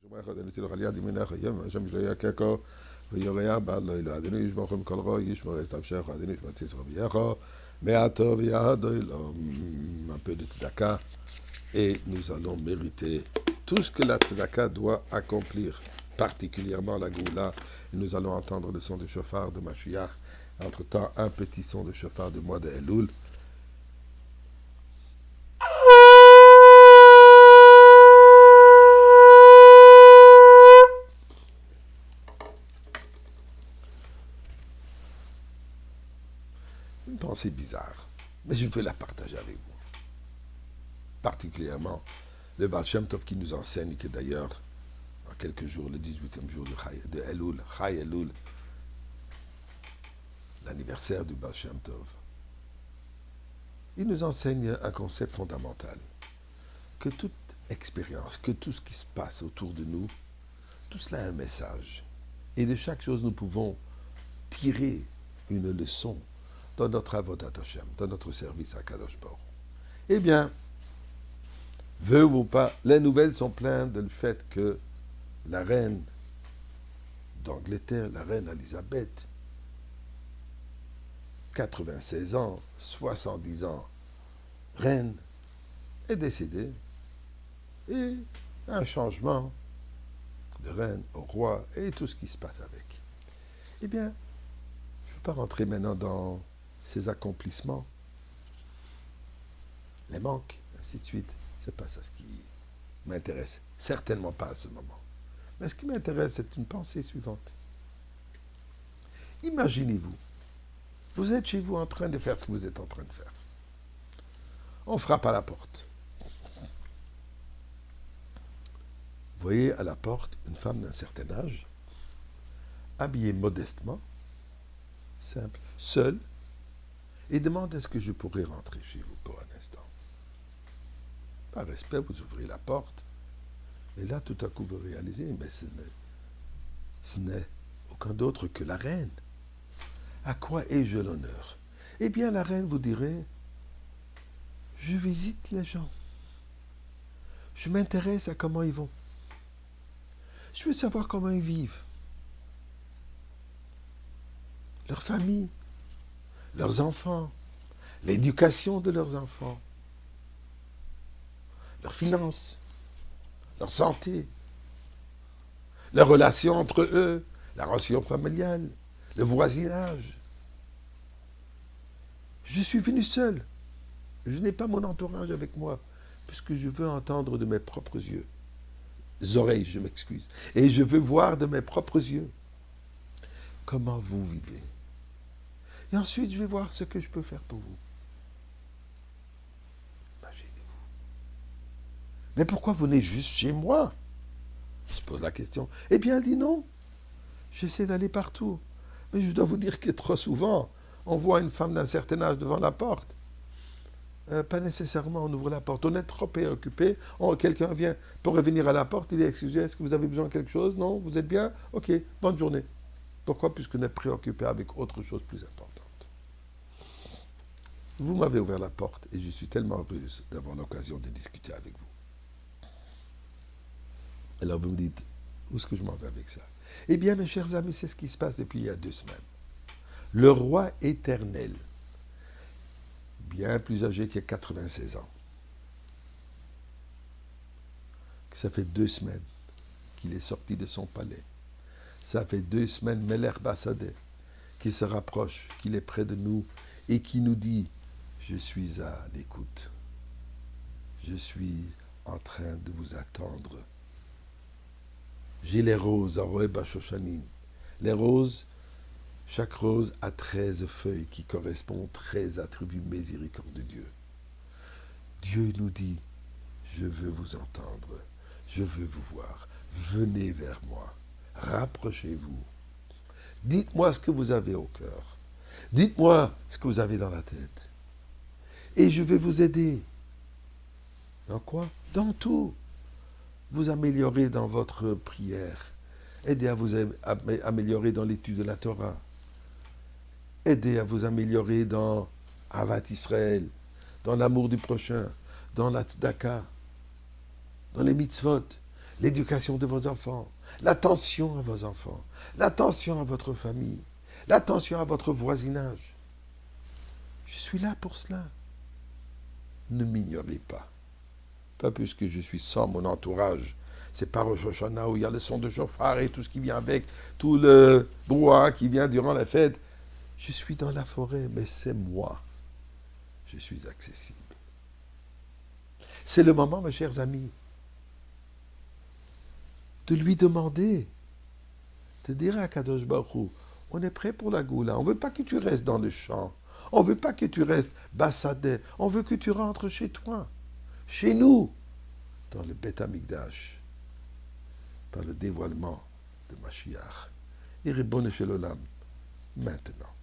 Un peu de tzedaka et nous allons mériter tout ce que la tzedaka doit accomplir, particulièrement la goula. Nous allons entendre le son du chauffard de Mashiach. Entre-temps, un petit son de chauffard du mois de Elul. Une pensée bizarre, mais je veux la partager avec vous. Particulièrement le Baal Shem Tov qui nous enseigne que d'ailleurs, en quelques jours, le 18e jour de Elul, Chai Elul, l'anniversaire du Baal Shem Tov, il nous enseigne un concept fondamental, que toute expérience, que tout ce qui se passe autour de nous, tout cela a un message. Et de chaque chose, nous pouvons tirer une leçon dans notre avodat Hashem, dans notre service à Kadosh Baruch. Eh bien, veut ou pas, les nouvelles sont pleines du fait que la reine d'Angleterre, la reine Elisabeth, 96 ans, 70 ans, reine, est décédée. Et un changement de reine au roi et tout ce qui se passe avec. Eh bien, je ne veux pas rentrer maintenant dans ces accomplissements, les manques, ainsi de suite. C'est pas ça ce qui m'intéresse. Certainement pas à ce moment. Mais ce qui m'intéresse, c'est une pensée suivante. Imaginez-vous, vous êtes chez vous en train de faire ce que vous êtes en train de faire. On frappe à la porte. Vous voyez à la porte une femme d'un certain âge, habillée modestement, simple, seule, et demande est-ce que je pourrais rentrer chez vous pour un instant. Par respect, vous ouvrez la porte, et là, tout à coup, vous réalisez, mais ce n'est aucun d'autre que la reine. À quoi ai-je l'honneur? Eh bien, la reine vous dirait, je visite les gens. Je m'intéresse à comment ils vont. Je veux savoir comment ils vivent. Leur famille, leurs enfants, l'éducation de leurs enfants, leurs finances, leur santé, leurs relations entre eux, la relation familiale, le voisinage. Je suis venu seul. Je n'ai pas mon entourage avec moi, puisque je veux entendre de mes propres yeux. Oreilles, je m'excuse. Et je veux voir de mes propres yeux comment vous vivez. Et ensuite, je vais voir ce que je peux faire pour vous. Imaginez-vous. Mais pourquoi vous venez juste chez moi? On se pose la question. Eh bien, elle dit non. J'essaie d'aller partout. Mais je dois vous dire que trop souvent, on voit une femme d'un certain âge devant la porte. Pas nécessairement, on ouvre la porte. On est trop préoccupé. Quelqu'un vient pour revenir à la porte. Il est excusé. Est-ce que vous avez besoin de quelque chose? Non? Vous êtes bien? Ok, bonne journée. Pourquoi? Puisqu'on est préoccupé avec autre chose plus importante. Vous m'avez ouvert la porte et je suis tellement heureuse d'avoir l'occasion de discuter avec vous. Alors vous me dites, où est-ce que je m'en vais avec ça? Eh bien, mes chers amis, c'est ce qui se passe depuis il y a 2 semaines. Le roi éternel, bien plus âgé que 96 ans, ça fait 2 semaines qu'il est sorti de son palais. Ça fait 2 semaines, Meler Bassadeh, qui se rapproche, qu'il est près de nous et qui nous dit, je suis à l'écoute. Je suis en train de vous attendre. J'ai les roses, Aroeba Shoshanim. Les roses, chaque rose a 13 feuilles qui correspondent aux 13 attributs miséricordes de Dieu. Dieu nous dit, je veux vous entendre, je veux vous voir, venez vers moi, rapprochez-vous. Dites-moi ce que vous avez au cœur. Dites-moi ce que vous avez dans la tête. Et je vais vous aider. Dans quoi? Dans tout. Vous améliorer dans votre prière. Aidez à vous améliorer dans l'étude de la Torah. Aidez à vous améliorer dans Avat Israël, dans l'amour du prochain, dans la tzedaka, dans les mitzvot. l'éducation de vos enfants, l'attention à vos enfants, l'attention à votre famille, l'attention à votre voisinage. Je suis là pour cela. Ne m'ignorez pas. Pas plus que je suis sans mon entourage. C'est pas Rosh Hashanah où il y a le son de chauffard et tout ce qui vient avec, tout le brouhaha qui vient durant la fête. Je suis dans la forêt, mais c'est moi. Je suis accessible. C'est le moment, mes chers amis, de lui demander, de dire à Kadosh Baruch Hu, on est prêt pour la Goula. On ne veut pas que tu restes dans le champ. On ne veut pas que tu restes bassadé. On veut que tu rentres chez toi, chez nous, dans le Beth Amikdash, par le dévoilement de Mashiach. Et Ribono Shel Olam, maintenant.